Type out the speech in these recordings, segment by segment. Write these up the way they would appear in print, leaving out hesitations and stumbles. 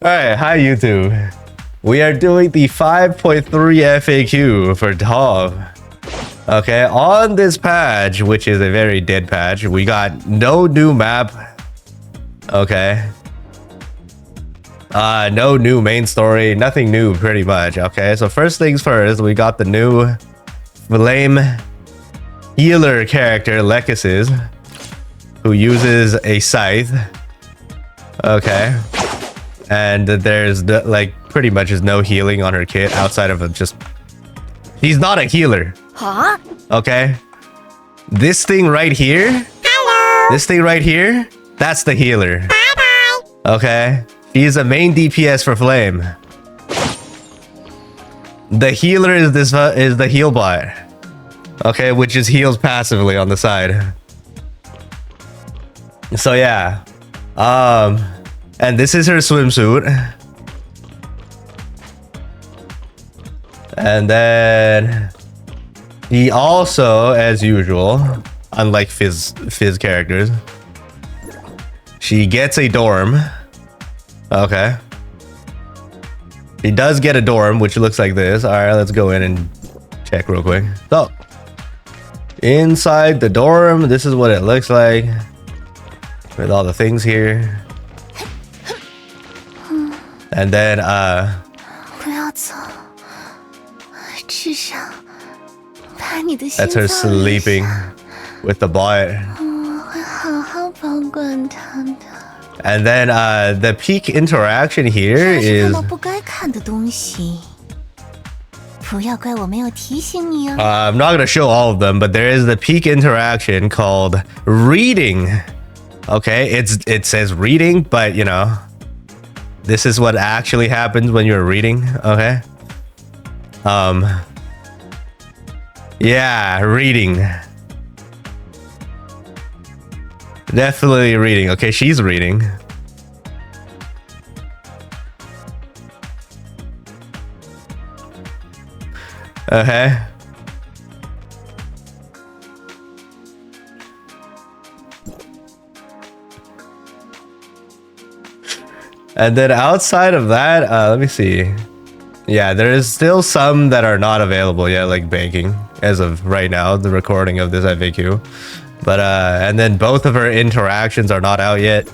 Alright, hi YouTube. We are doing the 5.3 FAQ for Tov. Okay, on this patch, which is a very dead patch, we got no new map. Okay. No new main story, nothing new pretty much. Okay, so first things first, we got the new flame healer character, Lechesis, who uses a scythe. Okay. And there's like pretty much is no healing on her kit outside of just she's not a healer. Huh? Okay. This thing right here. Hello. This thing right here, that's the healer. Bye-bye. Okay. She's a main DPS for flame. The healer is the heal bot. Okay, which just heals passively on the side. So yeah. And this is her swimsuit. And then he also, as usual, unlike Fizz characters, she gets a dorm. Okay. He does get a dorm, which looks like this. All right, let's go in and check real quick. So, inside the dorm, this is what it looks like with all the things here. And then, that's her sleeping with the bot. And then, the peak interaction here is... I'm not gonna show all of them, but there is the peak interaction called reading. Okay, it says reading, but you know, this is what actually happens when you're reading. Okay. Yeah, reading. Definitely reading. Okay, she's reading. Okay. And then outside of that, let me see. Yeah, there is still some that are not available yet, like banking, as of right now, the recording of this FAQ. But, and then both of her interactions are not out yet.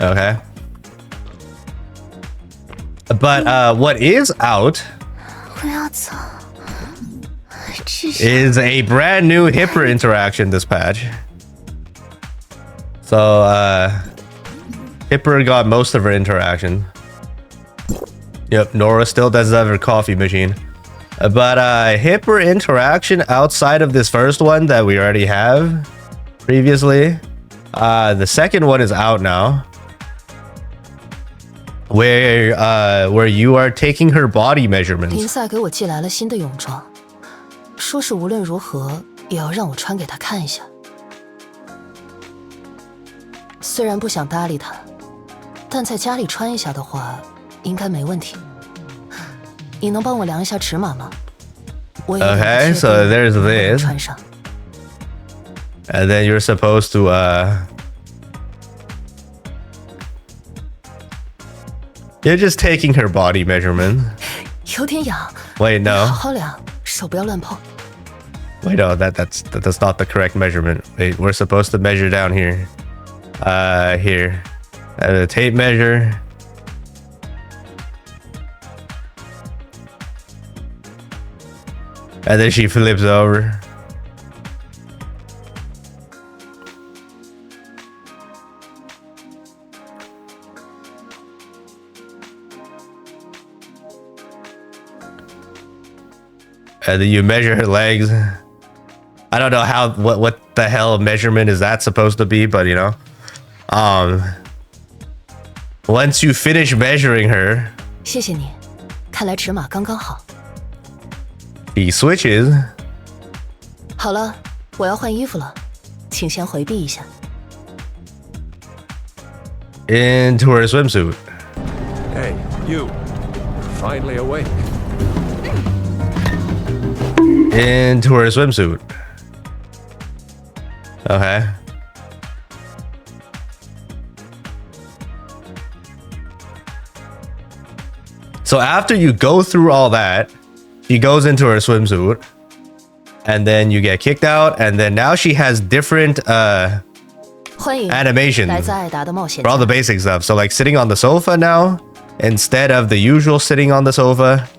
Okay. But, what is out is a brand new Hipper interaction this patch. So, Hipper got most of her interaction. Yep, Nora still does have her coffee machine. But Hipper interaction outside of this first one that we already have previously. The second one is out now. Where you are taking her body measurements. 林赛给我寄来了新的泳装，说是无论如何也要让我穿给他看一下。虽然不想搭理他，但在家里穿一下的话，应该没问题。你能帮我量一下尺码吗？我也 Okay, so there's this. 穿上。And then you're supposed to you're just taking her body measurement. 有点痒。 Wait, no. 好好量，手不要乱碰。 Wait, no, that's not the correct measurement. Wait, we're supposed to measure down here. Here. The tape measure. And then she flips over. And then you measure her legs. I don't know how what the hell measurement is that supposed to be, but you know. Once you finish measuring her, 谢谢你，看来尺码刚刚好。 he switches. 好了，我要换衣服了，请先回避一下。 Into her swimsuit. Hey, you. Finally awake. Into her swimsuit. Okay. So after you go through all that, she goes into her swimsuit, and then you get kicked out, and then now she has different 欢迎 animations 来自艾达的冒险 for all 家 the basic stuff. So like sitting on the sofa now, instead of the usual sitting on the sofa,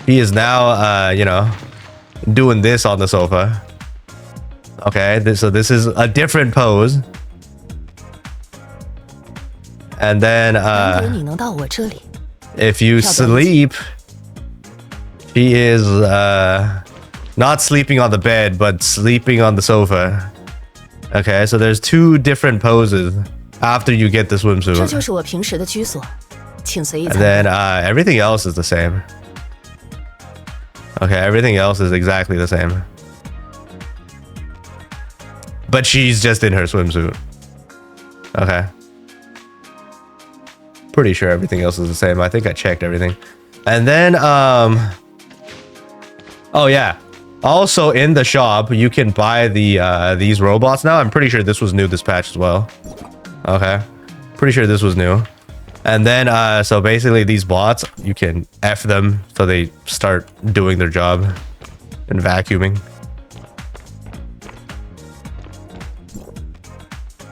he is now you know, doing this on the sofa. Okay, so this is a different pose. And then 难得你能到我这里， if you sleep, she is not sleeping on the bed, but sleeping on the sofa. Okay, so there's 2 different poses after you get the 这 swimsuit. 就是我平时的居所，请随意 And 参 then 观。 everything else is the same. Okay, everything else is exactly the same. But she's just in her swimsuit. Okay. Pretty sure everything else is the same. I think I checked everything. And then, oh yeah. Also in the shop, you can buy the these robots now. I'm pretty sure this was new this patch as well. Okay. Pretty sure this was new. And then, so basically these bots, you can F them so they start doing their job and vacuuming.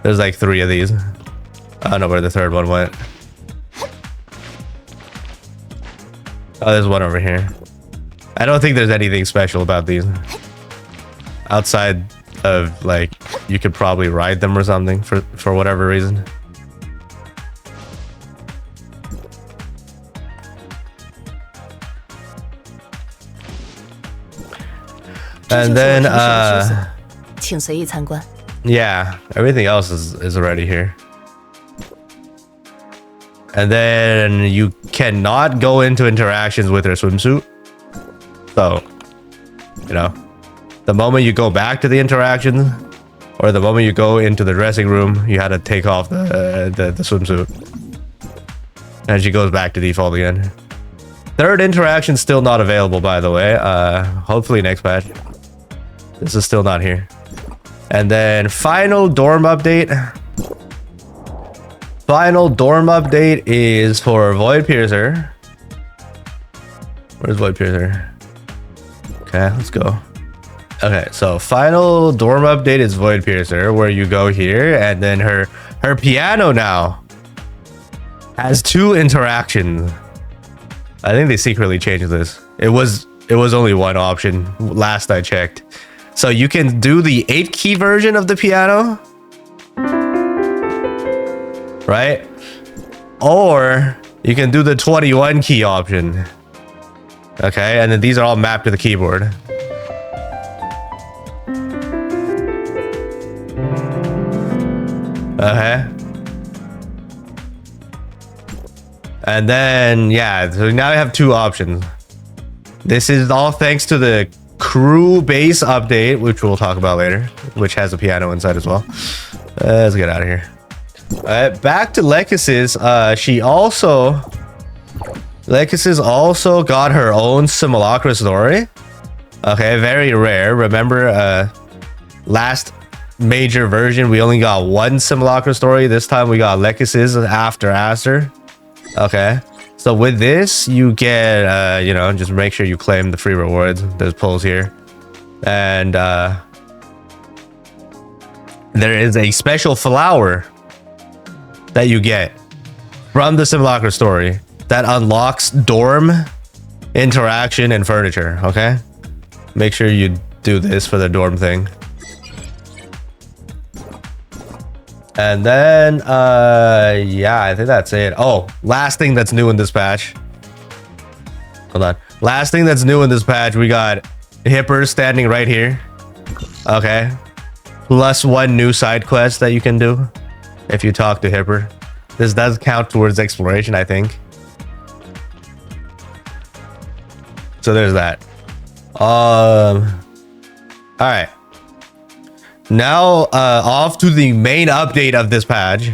There's like 3 of these. I don't know where the 3rd one went. Oh, there's one over here. I don't think there's anything special about these. Outside of like, you could probably ride them or something for whatever reason. And then, 请随意参观。 yeah, everything else is already here. And then you cannot go into interactions with her swimsuit. So, you know, the moment you go back to the interactions, or the moment you go into the dressing room, you had to take off the swimsuit. And she goes back to default again. 3rd interaction still not available, by the way. Hopefully next patch. This is still not here. And then final dorm update. Final dorm update is for Void Piercer. Where's Void Piercer? Okay, let's go. Okay, so final dorm update is Void Piercer, where you go here, and then her piano now has 2 interactions. I think they secretly changed this. It was only 1 option last I checked. So you can do the 8-key version of the piano, right? Or you can do the 21-key option. Okay, and then these are all mapped to the keyboard. Okay. And then, yeah, so now we have 2 options. This is all thanks to the crew base update, which we'll talk about later, which has a piano inside as well. Let's get out of here. All right, back to Lechesis. Lechesis also got her own Simulacrum story. Okay, very rare. Remember, last major version, we only got 1 Simulacrum story. This time we got Lechesis after Aster. Okay. So with this, you get, you know, just make sure you claim the free rewards. There's polls here. And there is a special flower that you get from the Simulacrum story that unlocks dorm, interaction, and furniture, okay? Make sure you do this for the dorm thing. And then, yeah, I think that's it. Oh, last thing that's new in this patch. Hold on. Last thing that's new in this patch, we got Hipper standing right here. Okay. Plus 1 new side quest that you can do if you talk to Hipper. This does count towards exploration, I think. So there's that. All right. Now, off to the main update of this patch.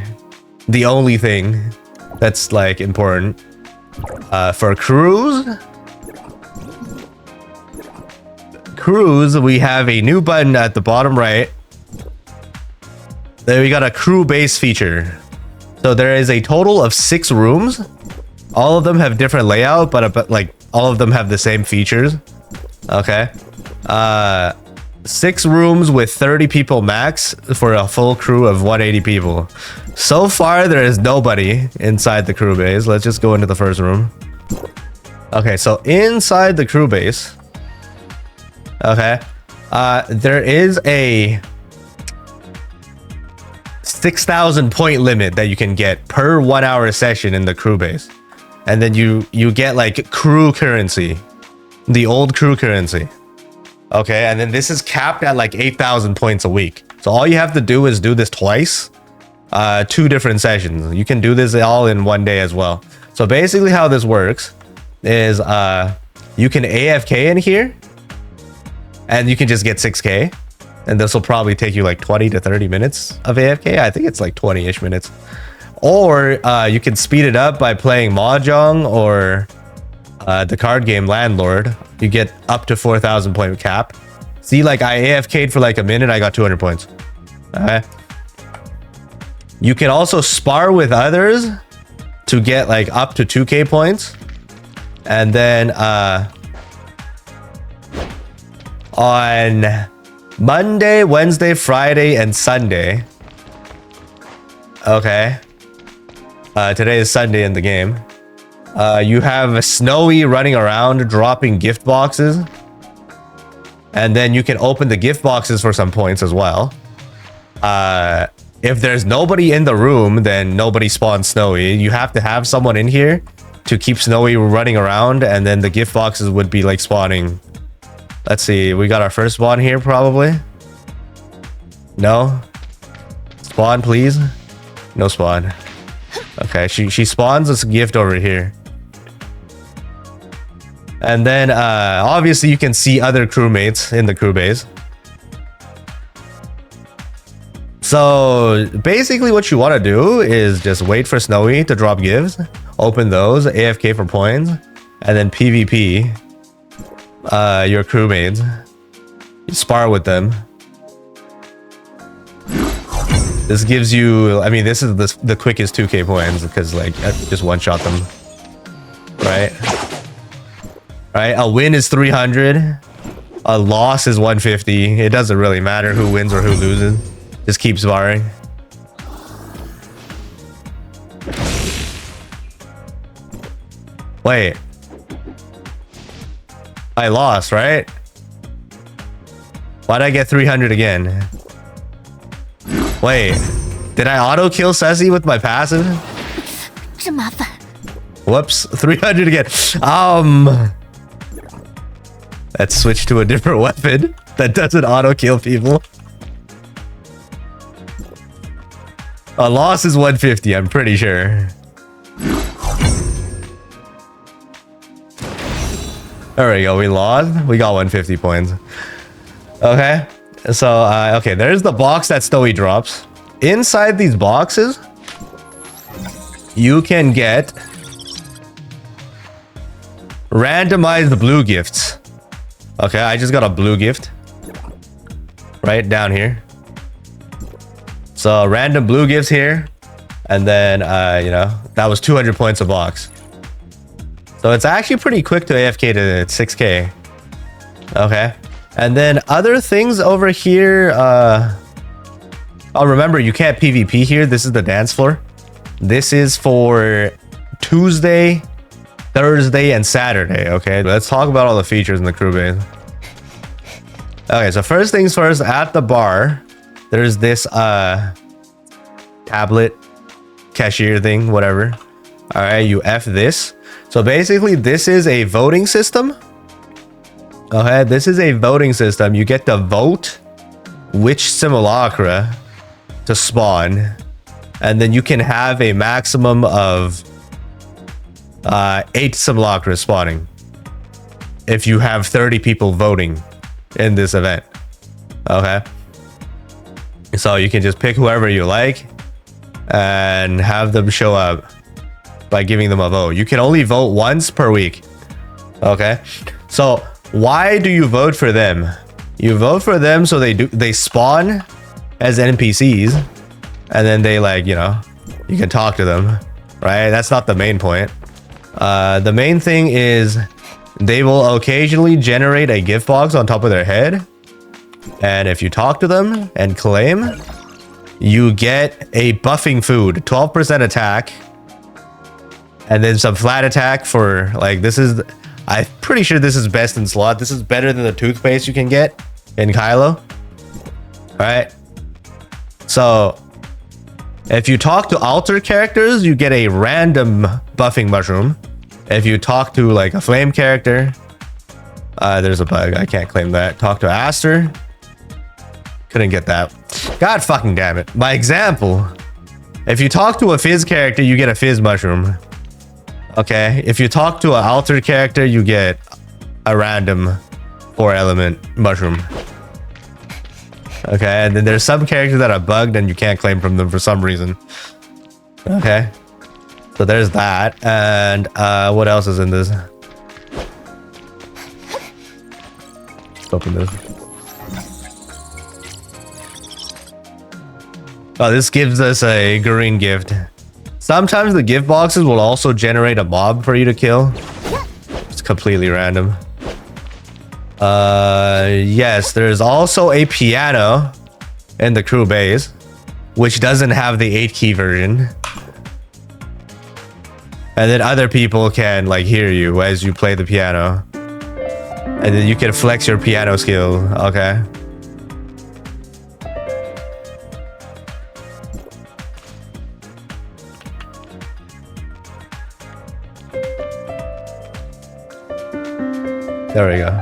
The only thing that's like important. For crews, we have a new button at the bottom right. There we got a crew base feature. So there is a total of 6 rooms All of them have different layout, but like all of them have the same features. Okay. 6 rooms with 30 people max for a full crew of 180 people. So far, there is nobody inside the crew base. Let's just go into the first room. Okay, so inside the crew base, okay, there is a 6,000 point limit that you can get per 1 hour session in the crew base. And then you get like crew currency, the old crew currency. Okay, and then this is capped at like 8,000 points a week. So all you have to do is do this twice, 2 different sessions. You can do this all in 1 day as well. So basically how this works is you can AFK in here and you can just get 6k. And this will probably take you like 20 to 30 minutes of AFK. I think it's like 20-ish minutes. Or you can speed it up by playing Mahjong or the card game Landlord. You get up to 4,000 point cap. See, like I AFK'd for like a minute, I got 200 points. Okay. You can also spar with others to get like up to 2k points. And then on Monday, Wednesday, Friday, and Sunday. Okay. Today is Sunday in the game. You have Snowy running around dropping gift boxes. And then you can open the gift boxes for some points as well. If there's nobody in the room, then nobody spawns Snowy. You have to have someone in here to keep Snowy running around, and then the gift boxes would be like spawning. Let's see, we got our first spawn here probably. No? Spawn, please? No spawn. Okay, she spawns this gift over here. And then obviously you can see other crewmates in the crew base. So basically what you want to do is just wait for Snowy to drop gifts, open those, AFK for points, and then PvP your crewmates. You spar with them. This gives you, I mean, this is the quickest 2k points because like just one shot them. Right? Right? A win is 300. A loss is 150. It doesn't really matter who wins or who loses. Just keep sparring. Wait. I lost, right? Why'd I get 300 again? Wait. Did I auto kill Ceci with my passive? Whoops. 300 again. Let's switch to a different weapon that doesn't auto kill people. A loss is 150, I'm pretty sure. There we go, we lost. We got 150 points. Okay. So, okay, there's the box that Snowy drops. Inside these boxes, you can get randomized blue gifts. Okay, I just got a blue gift. Right down here. So random blue gifts here, and then you know, that was 200 points a box. So it's actually pretty quick to AFK to 6k. Okay, and then other things over here. Oh, remember you can't PvP here. This is the dance floor. This is for Tuesday, Thursday, and Saturday. Okay, let's talk about all the features in the crew base. Okay, so first things first, at the bar, there's this tablet cashier thing, whatever. All right, you F this. So basically, this is a voting system. Okay, this is a voting system. You get to vote which simulacra to spawn, and then you can have a maximum of 8 simulacra spawning if you have 30 people voting in this event. Okay, so you can just pick whoever you like and have them show up by giving them a vote. You can only vote once per week. Okay, so why do you vote for them? You vote for them so they spawn as NPCs, and then they, like, you know, you can talk to them, right? That's not the main point. The main thing is they will occasionally generate a gift box on top of their head. And if you talk to them and claim, you get a buffing food, 12% attack. And then some flat attack for like, this is, I'm pretty sure this is best in slot. This is better than the toothpaste you can get in Kylo. All right. So if you talk to altar characters, you get a random buffing mushroom. If you talk to like a flame character, there's a bug. I can't claim that. Talk to Aster. Couldn't get that. God fucking damn it. My example. If you talk to a fizz character, you get a fizz mushroom. Okay. If you talk to an altar character, you get a random 4-element mushroom. Okay, and then there's some characters that are bugged and you can't claim from them for some reason. Okay. So there's that. And what else is in this? Let's open this. Oh, this gives us a green gift. Sometimes the gift boxes will also generate a mob for you to kill. It's completely random. Yes, there's also a piano in the crew base, which doesn't have the 8-key version. And then other people can like hear you as you play the piano. And then you can flex your piano skill. Okay. There we go.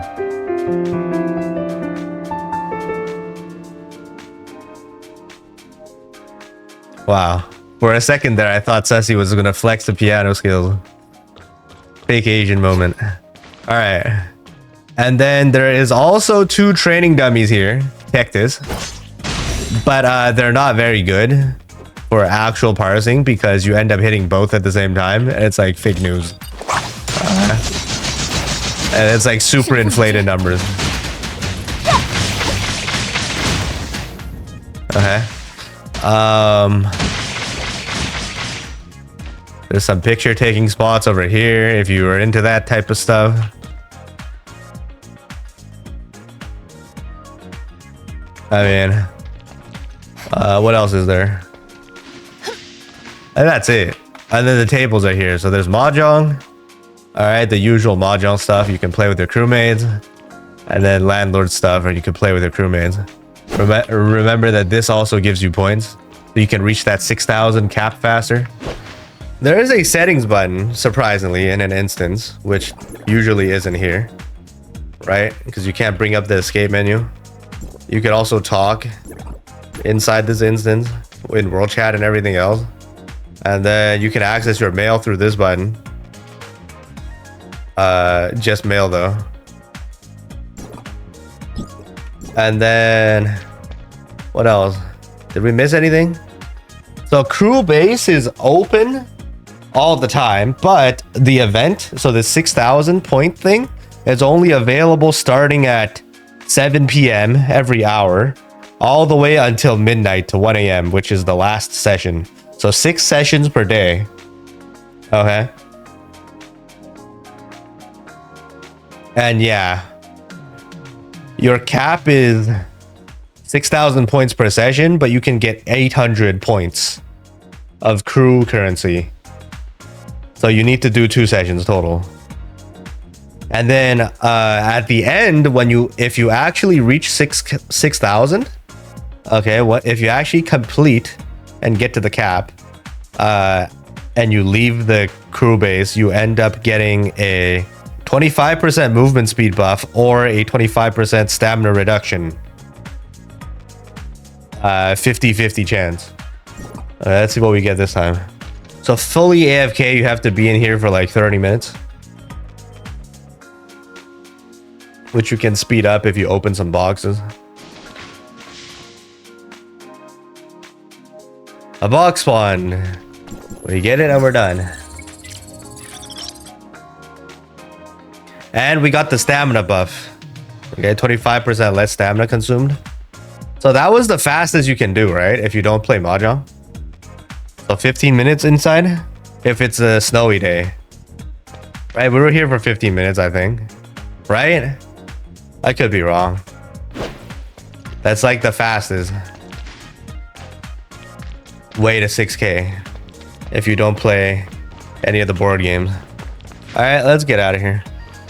Wow. For a second there, I thought Sussy was going to flex the piano skills. Fake Asian moment. All right. And then there is also 2 training dummies here. Check this. But they're not very good for actual parsing because you end up hitting both at the same time. And it's like fake news. And it's like super inflated numbers. Okay. There's some picture taking spots over here if you were into that type of stuff. I mean, what else is there? And that's it. And then the tables are here. So there's Mahjong. All right, the usual Mahjong stuff. You can play with your crewmates. And then landlord stuff, or you can play with your crewmates. Remember that this also gives you points. So you can reach that 6,000 cap faster. There is a settings button, surprisingly, in an instance, which usually isn't here. Right? Because you can't bring up the escape menu. You can also talk inside this instance in world chat and everything else. And then you can access your mail through this button. Just mail though. And then what else? Did we miss anything? So crew base is open all the time, but the event, so the 6,000 point thing, is only available starting at 7 p.m. every hour, all the way until midnight to 1 a.m., which is the last session. So 6 sessions per day. Okay. And yeah, your cap is 6,000 points per session, but you can get 800 points of crew currency. So you need to do 2 sessions total. And then at the end, if you actually reach 6,000, okay, if you actually complete and get to the cap, and you leave the crew base, you end up getting a 25% movement speed buff or a 25% stamina reduction. 50-50 chance. Let's see what we get this time. So fully AFK, you have to be in here for like 30 minutes. Which you can speed up if you open some boxes. A box spawn. We get it and we're done. And we got the stamina buff. Okay, 25% less stamina consumed. So that was the fastest you can do, right? If you don't play Mahjong. So 15 minutes inside if it's a snowy day. Right, we were here for 15 minutes, I think. Right? I could be wrong. That's like the fastest way to 6K if you don't play any of the board games. All right, let's get out of here.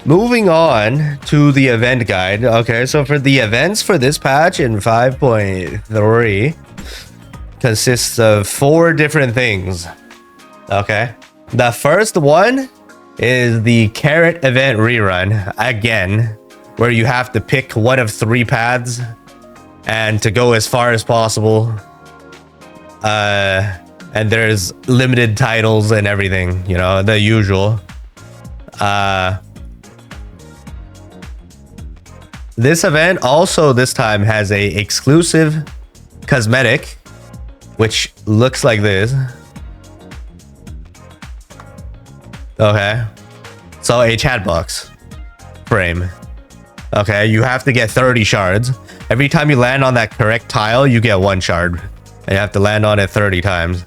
Moving on to the event guide. Okay, so for the events for this patch in 5.3 consists of 4 different things. Okay, the first one is the carrot event rerun again, where you have to pick one of 3 paths and to go as far as possible. And there's limited titles and everything, you know, the usual. This event also this time has a exclusive cosmetic, which looks like this. Okay, so a chat box frame. Okay, you have to get 30 shards. Every time you land on that correct tile, you get 1 shard. And you have to land on it 30 times.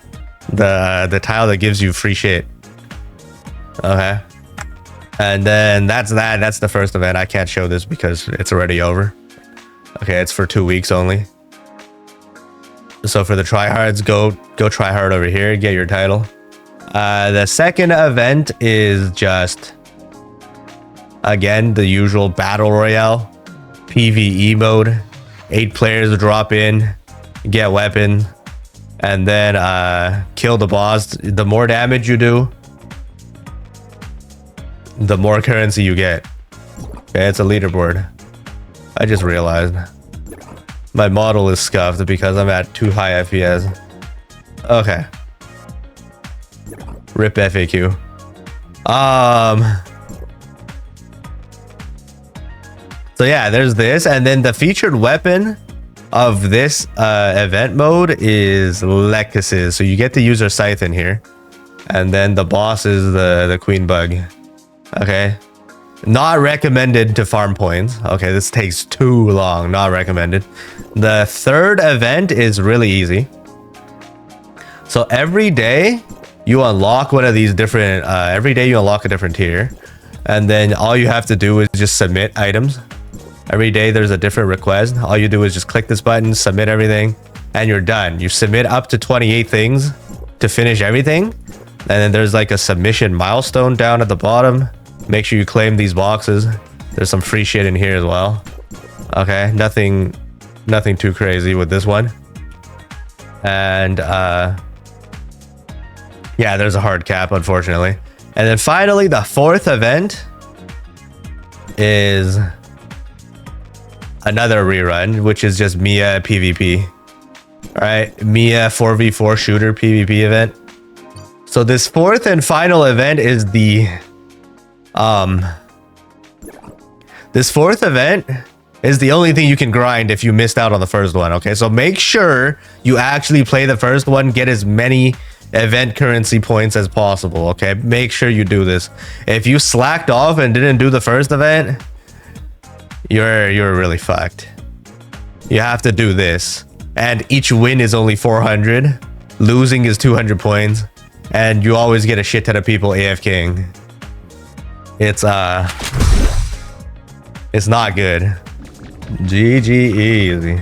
The tile that gives you free shit. Okay. And then that's that. That's the first event. I can't show this because it's already over. Okay, it's for 2 weeks only. So for the tryhards, go try hard over here, get your title. The second event is just, again, the usual battle royale PvE mode. 8 players drop in, get weapons, and then kill the boss. The more damage you do, the more currency you get. Okay, it's a leaderboard. I just realized my model is scuffed because I'm at too high FPS. Okay. Rip FAQ. So yeah, there's this, and then the featured weapon of this event mode is Lechesis. So you get to use her scythe in here, and then the boss is the queen bug. Okay, not recommended to farm points. Okay, this takes too long. Not recommended. The third event is really easy. So every day you unlock one of these different. Every day you unlock a different tier, and then all you have to do is just submit items. Every day there's a different request. All you do is just click this button, submit everything, and you're done. You submit up to 28 things to finish everything. And then there's like a submission milestone down at the bottom. Make sure you claim these boxes. There's some free shit in here as well. Okay, nothing too crazy with this one. And yeah, there's a hard cap, unfortunately. And then finally, the fourth event is another rerun, which is just Mia PvP. All right, Mia 4v4 shooter PvP event. So this fourth and final event is the this fourth event is the only thing you can grind if you missed out on the first one. Okay, so make sure you actually play the first one, get as many event currency points as possible. Okay, make sure you do this. If you slacked off and didn't do the first event, you're really fucked. You have to do this, and each win is only 400. Losing is 200 points, and you always get a shit ton of people AFKing. It's not good. GG easy.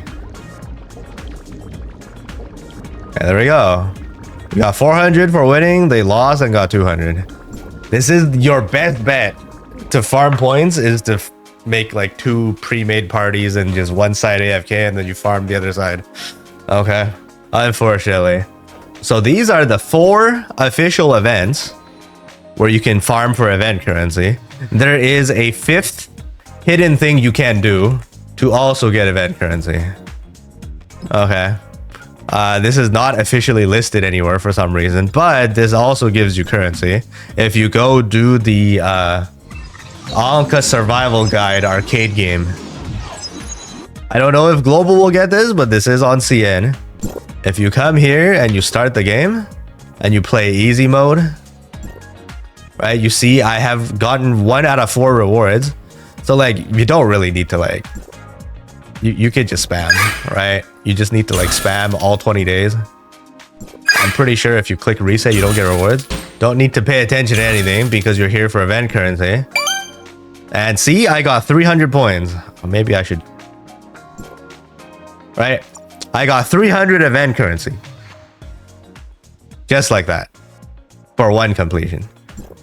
Okay, there we go. We got 400 for winning. They lost and got 200. This is your best bet to farm points, is to make like 2 pre-made parties and just one side AFK and then you farm the other side. Okay, unfortunately. So these are the 4 official events where you can farm for event currency. There is a 5th hidden thing you can do to also get event currency. Okay, this is not officially listed anywhere for some reason, but this also gives you currency if you go do the Anka Survival Guide arcade game. I don't know if Global will get this, but this is on CN. If you come here and you start the game and you play easy mode, right, you see I have gotten 1 out of 4 rewards. So like, you don't really need to like, you could just spam, right? You just need to like spam all 20 days. I'm pretty sure if you click reset, you don't get rewards. Don't need to pay attention to anything because you're here for event currency. And see, I got 300 points. Or maybe I should... Right? I got 300 event currency. Just like that. For one completion.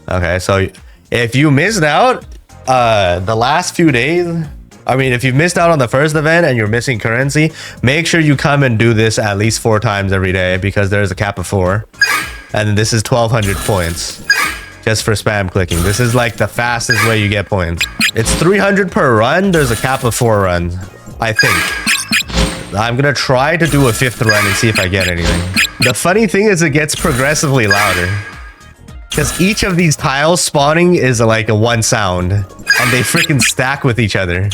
Okay, so if you missed out the last few days... I mean, if you've missed out on the first event and you're missing currency, make sure you come and do this at least 4 times every day because there's a cap of 4. And this is 1,200 points just for spam clicking. This is like the fastest way you get points. It's 300 per run. There's a cap of 4 runs, I think. I'm going to try to do a 5th run and see if I get anything. The funny thing is it gets progressively louder because each of these tiles spawning is like a 1 sound. And they freaking stack with each other.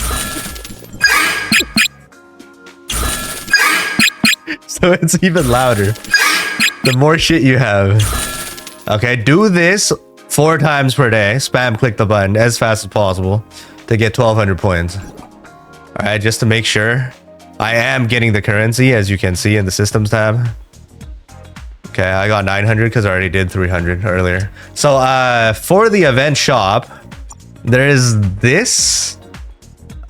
So it's even louder. The more shit you have. Okay, do this 4 times per day. Spam click the button as fast as possible to get 1,200 points. Alright, just to make sure. I am getting the currency, as you can see in the systems tab. Okay, I got 900 because I already did 300 earlier. So for the event shop, there is this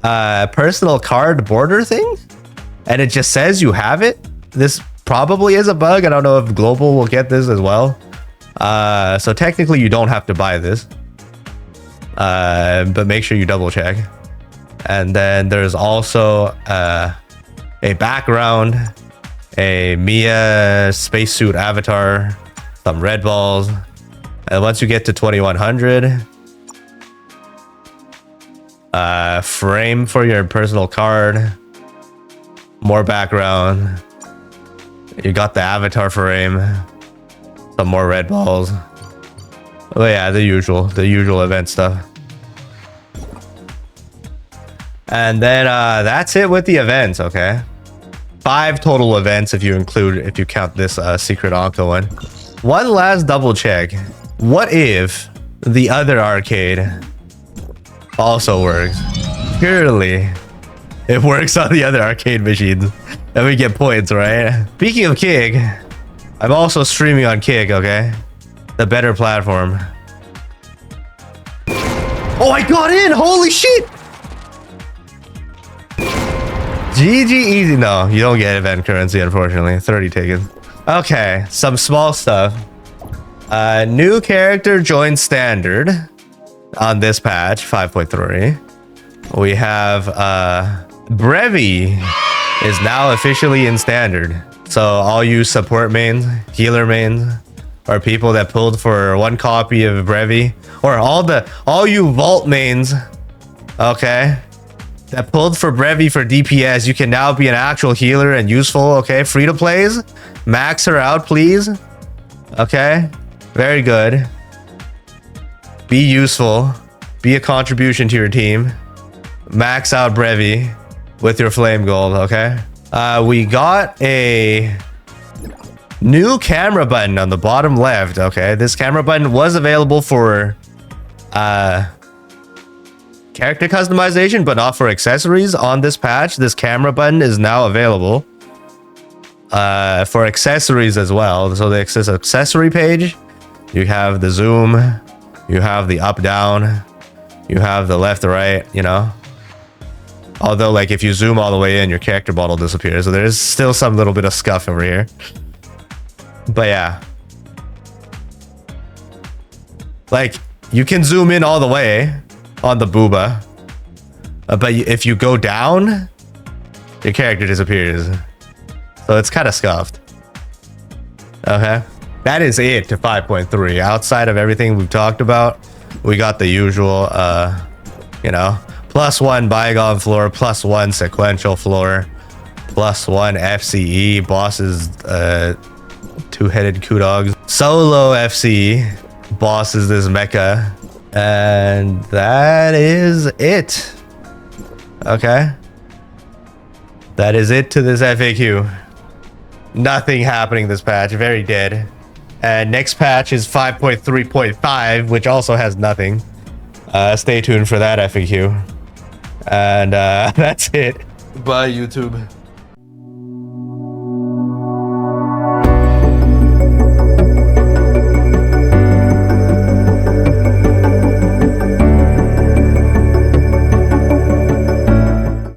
personal card border thing, and it just says you have it. This probably is a bug. I don't know if global will get this as well. So technically you don't have to buy this, but make sure you double check. And then there's also a background, a Mia spacesuit avatar, some red balls, and once you get to 2100, frame for your personal card, more background, you got the avatar frame, some more red balls. Oh yeah, the usual event stuff. And then that's it with the events. Okay, 5 total events if you count this secret Octo one. One last double check. What if the other arcade also works? Surely it works on the other arcade machines and we get points, right? Speaking of Kick, I'm also streaming on Kick, okay? The better platform. Oh, I got in! Holy shit! GG easy. No, you don't get event currency, unfortunately. 30 tickets. Okay, some small stuff. New character joined standard on this patch 5.3. We have Brevey is now officially in standard. So all you support mains, healer mains, or people that pulled for 1 copy of Brevey, or all you vault mains, okay, that pulled for Brevey for DPS, you can now be an actual healer and useful, okay? Free to plays, max her out, please. Okay, very good. Be useful, be a contribution to your team. Max out Brevey with your flame gold, okay? We got a new camera button on the bottom left, okay? This camera button was available for character customization, but not for accessories on this patch. This camera button is now available for accessories as well. So the accessory page, you have the zoom, you have the up down, you have the left right, you know. Although, like, if you zoom all the way in, your character model disappears. So there's still some little bit of scuff over here. But yeah. Like, you can zoom in all the way on the booba. But if you go down, your character disappears. So it's kind of scuffed. Okay. That is it to 5.3. Outside of everything we've talked about, we got the usual, you know, +1 bygone floor, +1 sequential floor, +1 FCE, bosses, 2-headed Kudogs, solo FC, bosses this mecha, and that is it. Okay, that is it to this FAQ. Nothing happening this patch, very dead. And next patch is 5.3.5, which also has nothing. Stay tuned for that FAQ. And that's it. Bye, YouTube.